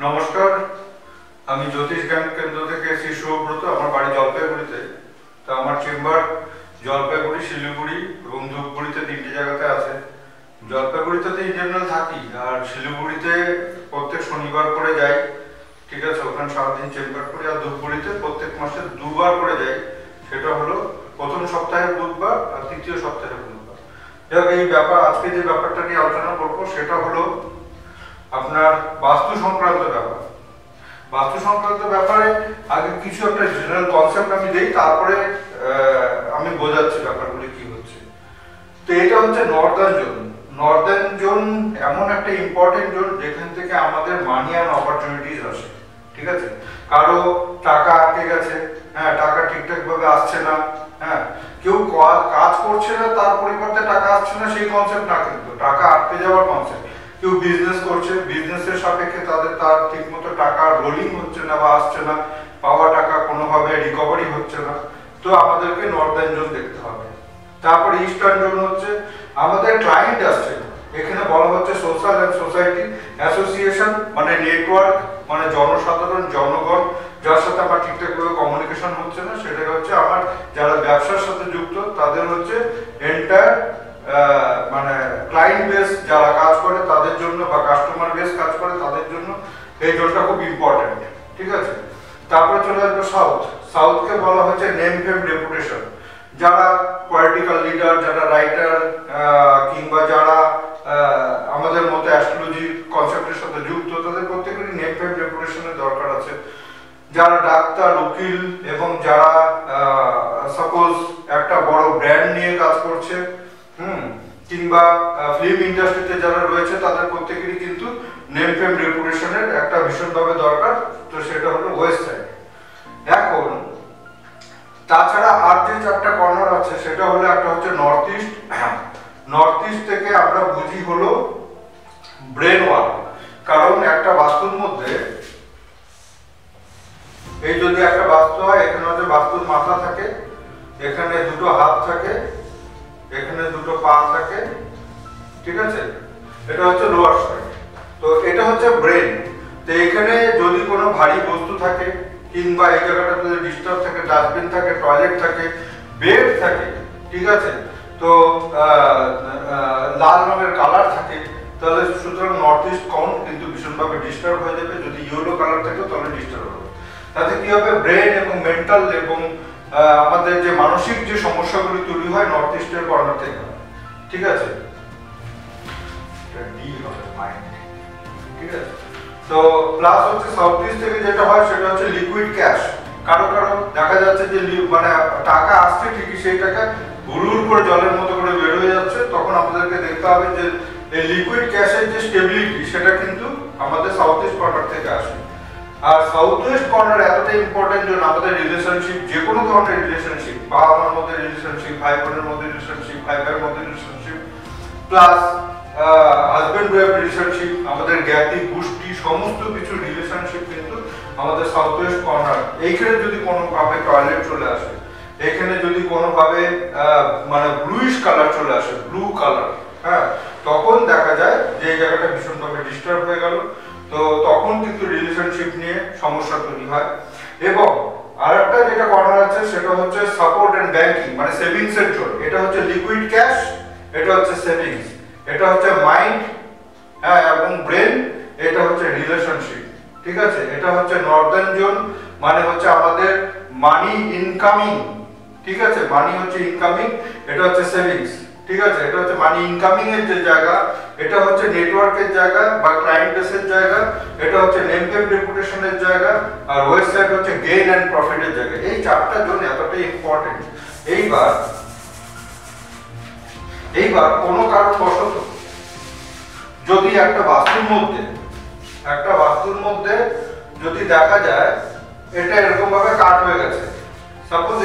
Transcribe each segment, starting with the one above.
নমস্কার, আমি জ্যোতিষ জ্ঞান কেন্দ্র থেকে শ্রী সুব্রত। আমার বাড়ি জলপাইগুড়িতে। তো আমার চেম্বার জলপাইগুড়ি, শিলিগুড়ি এবং ধূপগুড়িতে 3টে জায়গাতে আছে। জলপাইগুড়িতে তো ইন জেনারেল থাকি, আর শিলিগুড়িতে প্রত্যেক শনিবার করে যাই। ঠিক আছে, ওখানে সারাদিন চেম্বার করি। আর ধূপগুড়িতে প্রত্যেক মাসে 2বার করে যাই। সেটা হলো প্রথম সপ্তাহের বুধবার আর তৃতীয় সপ্তাহের বুধবার। যাক, এই ব্যাপার আজকে যে ব্যাপারটা নিয়ে আলোচনা করবো সেটা হলো আপনার বাস্তু সংক্রান্ত ব্যাপার। বাস্তু সংক্রান্ত ব্যাপারে আগে কিছু একটা জেনারেল কনসেপ্ট আমি দিই, তারপরে আমি বোঝাচ্ছি ব্যাপারগুলি কি হচ্ছে। তো এটা হচ্ছে নর্দার্ন জোন। নর্দার্ন জোন এমন একটা ইম্পর্টেন্ট জোন যেখান থেকে আমাদের মানি অ্যান্ড অপরচুনিটিস আসে। ঠিক আছে, কারো টাকা আটকে গেছে, হ্যাঁ, টাকা ঠিকঠাক ভাবে আসছে না, হ্যাঁ, কেউ কাজ করছে না তার পরিবর্তে টাকা আসছে না, সেই কনসেপ্ট না, কিন্তু টাকা আটকে যাওয়ার কনসেপ্ট। কেউ বিজনেস করছে, বিজনেসের সাপেক্ষে তার ঠিকমতো টাকা রোলিং হচ্ছে না বা আসছে না, পাওয়া টাকা কোনোভাবে রিকভারি হচ্ছে না, তো আমাদেরকে নর্দার্ন জোন দেখতে হবে। তারপরে ইস্টার্ন জোন হচ্ছে আমাদের ক্লায়েন্ট আসছে, এখানে বলা হচ্ছে সোশ্যাল অ্যান্ড সোসাইটি অ্যাসোসিয়েশন, মানে নেটওয়ার্ক, মানে জনসাধারণ, জনগণ, যার সাথে আমার ঠিকঠাকভাবে কমিউনিকেশন হচ্ছে না, সেটা হচ্ছে আমার যারা ব্যবসার সাথে যুক্ত তাদের হচ্ছে এন্টায়ার মানে ক্লায়েন্ট বেস যারা কাজ করে তাদের জন্য, বা কাস্টমার বেস কাজ করে তাদের জন্য এই জোনটা খুব ইম্পর্টেন্ট। ঠিক আছে, তারপরে চলে আসবে সাউথ। সাউথকে বলা হচ্ছে নেম ফেম রেপুটেশন। যারা পলিটিক্যাল লিডার, যারা রাইটার, কিংবা যারা আমাদের মতো অ্যাস্ট্রোলজি কনসেপ্টের সাথে যুক্ত, তাদের প্রত্যেকেরই নেম ফেম রেপুটেশনের দরকার আছে। যারা ডাক্তার, উকিল এবং যারা সাপোজ একটা বড় ব্র্যান্ড নিয়ে কাজ করছে, কিংবা ফিল্ম ইন্ডাস্ট্রিতে যারা রয়েছে, তাদের প্রত্যেকেরই কিন্তু নেম ফেম রেপুটেশনের একটা ভীষণভাবে দরকার। তো সেটা হলো ওয়েস্ট সাইড। এখন তাছাড়া আর যে 4টা কর্নার আছে সেটা হলো একটা হচ্ছে নর্থ ইস্ট। নর্থ ইস্ট থেকে আমরা বুঝি হলো ব্রেন ওয়াল। কারণ একটা বাস্তুর মধ্যে, এই যদি একটা বাস্তু হয়, এখানে হচ্ছে বাস্তুর মাথা থাকে, এখানে 2টো হাত থাকে, এখানে 2টো পা থাকে। ঠিক আছে, এটা হচ্ছে লোয়ার সাইড। তো এটা হচ্ছে ব্রেন। তো এখানে যদি কোনো ভারী বস্তু থাকে, কিংবা এই জায়গাটাতে ডিস্টার্ব থাকে, ডাস্টবিন থাকে, টয়লেট থাকে, বেড থাকে, ঠিক আছে, তো লাল রঙের কালার থাকে, তাহলে সুতরাং নর্থ ইস্ট কাউন্ট কিন্তু ভীষণভাবে ডিস্টার্ব হয়ে যাবে। যদি ইয়েলো কালার থাকে তাহলে ডিস্টার্ব হবে। তাতে কি হবে, ব্রেন এবং মেন্টাল এবং আমাদের যে মানসিক যে সমস্যাগুলি তৈরি হয় নর্থ ইস্টের কর্নার থেকে। ঠিক আছে, ঠিক আছে। তো প্লাস হচ্ছে সাউথ ইস্ট থেকে যেটা হয় সেটা হচ্ছে লিকুইড ক্যাশ। কারো কারো দেখা যাচ্ছে যে মানে টাকা আসছে ঠিকই, সেই টাকা হুড় করে জলের মতো করে বের হয়ে যাচ্ছে। তখন আমাদেরকে দেখতে হবে যে এই লিকুইড ক্যাশের যে স্টেবিলিটি, সেটা কিন্তু আমাদের সাউথ ইস্ট কর্নার থেকে আসে। আর সাউথ ওয়েস্ট কর্নার এতটা ইম্পর্টেন্ট যে আমাদের রিলেশনশিপ, যে কোনো ধরনের রিলেশনশিপ, বাবা মার মধ্যে রিলেশনশিপ, ভাই বোনের মধ্যে রিলেশনশিপ, ভাই ভাইয়ের মধ্যে relationship, plus husband wife relationship, আমাদের জ্ঞাতি গোষ্ঠী, সমস্ত কিছু রিলেশনশিপ কিন্তু আমাদের সাউথ ওয়েস্ট কর্নার। এইখানে যদি কোনোভাবে টয়লেট চলে আসে, এখানে যদি কোনোভাবে মানে ব্লুইশ কালার চলে আসে, ব্লু কালার, হ্যাঁ, তখন দেখা যায় যে এই জায়গাটা ভীষণভাবে ডিস্টার্ব হয়ে গেল। তো তখন কিন্তু রিলেশনশিপ নিয়ে সমস্যা তৈরি হয়। এবং আরেকটা যেটা কর্নার আছে সেটা হচ্ছে সাপোর্ট এন্ড ব্যাংকিং, মানে সেভিংস এর জন্য। এটা হচ্ছে লিকুইড ক্যাশ, এটা হচ্ছে সেভিংস, এটা হচ্ছে মাইন্ড, হ্যাঁ, এবং ব্রেন, এটা হচ্ছে রিলেশনশিপ। ঠিক আছে, এটা হচ্ছে নর্দার্ন জোন, মানে হচ্ছে আমাদের মানি ইনকামিং। ঠিক আছে, মানি হচ্ছে ইনকামিং, এটা হচ্ছে সেভিংস। ঠিক আছে, এটা হচ্ছে মানি ইনকামিং এর যে জায়গা, এটা হচ্ছে নেটওয়ার্কের জায়গা বা ক্লায়েন্ট বেসের জায়গা, এটা হচ্ছে নেম ফেম রেপুটেশনের জায়গা, আর ওয়েস্ট সাইড হচ্ছে গেইন এন্ড প্রফিটের জায়গা। এই 4টা জোন এতটাই ইম্পর্টেন্ট। এইবার কোনো কারণবশত যদি একটা বাস্তুর মধ্যে যদি দেখা যায় এটা এরকম ভাবে কাট হয়ে গেছে, সাপোজ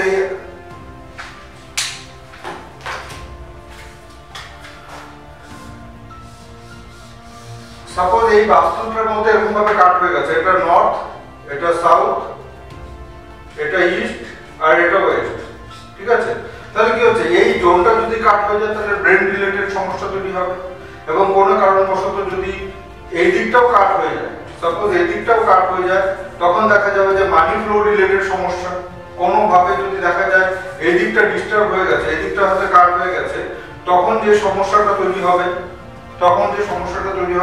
এই বাস্তুটার মধ্যে এরকম ভাবে কাট হয়ে গেছে, এটা নর্থ, এটা সাউথ, এটা ইস্ট, আর এটা ওয়েস্ট। ঠিক আছে, তাহলে কি হচ্ছে, এই জোনটা যদি কাট হয়ে যায় তাহলে ব্রেন রিলেটেড সমস্যা তৈরি হবে। এবং কোনো কারণবশত যদি এই দিকটাও কাট হয়ে যায়, সাপোজ এই দিকটাও কাট হয়ে যায়, তখন দেখা যাবে যে মানি ফ্লো রিলেটেড সমস্যা। কোনোভাবে যদি দেখা যায় এই দিকটা ডিস্টার্ব হয়ে গেছে, এই দিকটা হয়তো কাট হয়ে গেছে, তখন যে সমস্যাটা তৈরি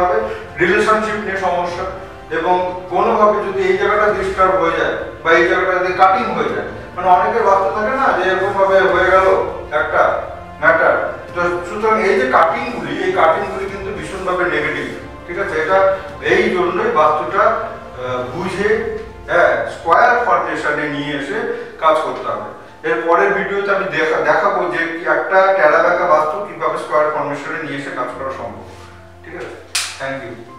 হবে, রিলেশনশিপ নিয়ে সমস্যা। এবং কোনোভাবে যদি এই জায়গাটা ডিস্টার্ব হয়ে যায় বা এই জায়গাটা যদি কাটিং হয়ে যায়, মানে অনেকের বাস্তব থাকে না যে এরকম ভাবে হয়ে গেল একটা ম্যাটার, তো সুতরাং এই যে কাটিংগুলি, এই কাটিংগুলি কিন্তু ভীষণভাবে নেগেটিভ। ঠিক আছে, এটা এই জন্যই বাস্তুটা বুঝে স্কোয়ার ফরমেশনে নিয়ে এসে কাজ করতে হবে। এর পরের ভিডিওতে আমি দেখাবো যে একটা টেরা বাঁকা বাস্তু কিভাবে স্কোয়ার ফরমেশনে নিয়ে এসে কাজ করা সম্ভব। ঠিক আছে, থ্যাংক ইউ।